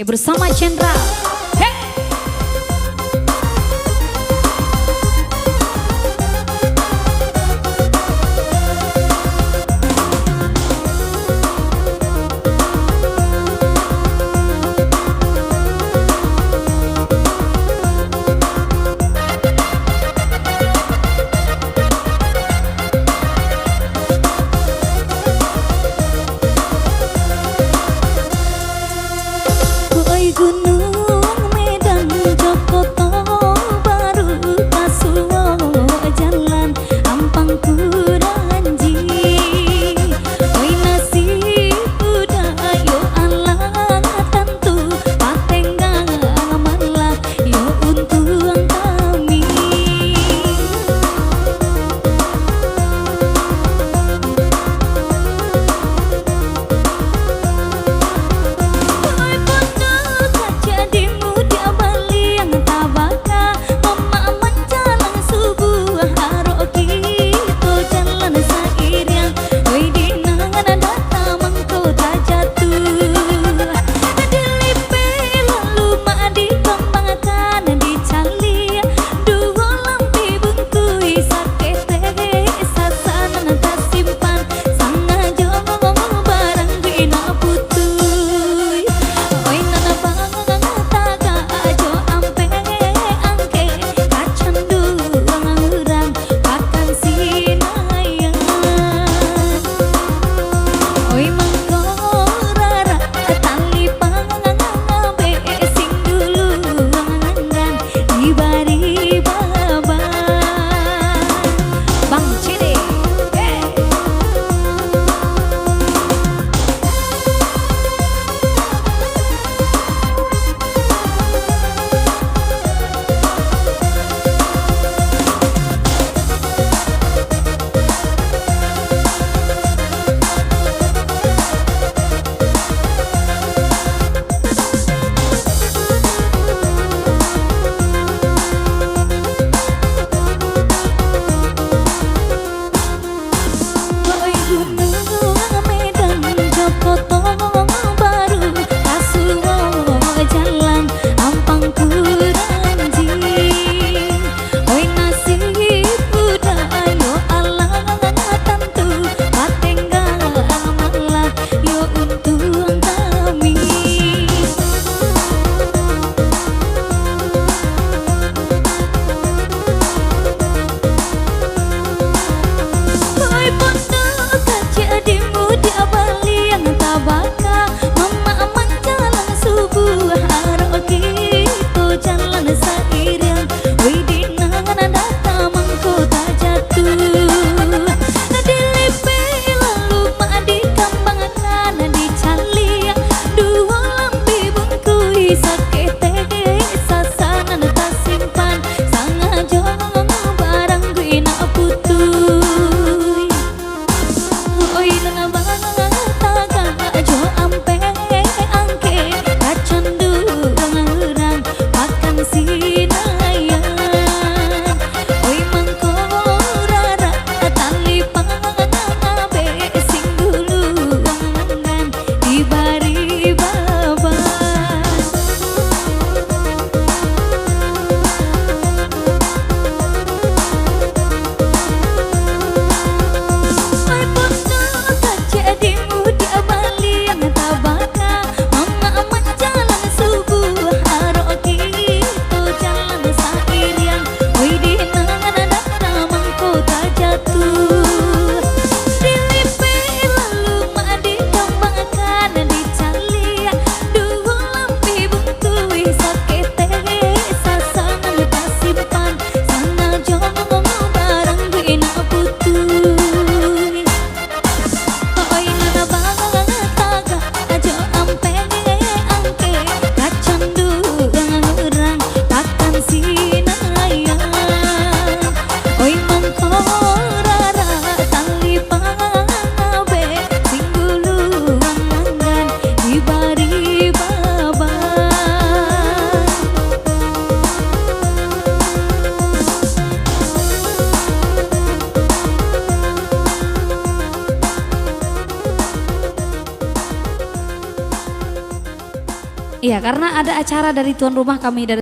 bersama Chandra. Hey! Gunung Medan Jokoto baru kasuwo jalan ampang kuranji oi nasib udah yo alang tentu patenggang malah yo untung kami jadi muda Bali yang tabaka mama menjalan subuh haro gitu jalan sairing oi dinangan data mangko tak jatuh dilipe lalu mak dikembangkan dicali dua lampi buntui sakete sasanan tak simpan sangajo barang bina putui oi nana Iya, karena ada acara dari tuan rumah kami dari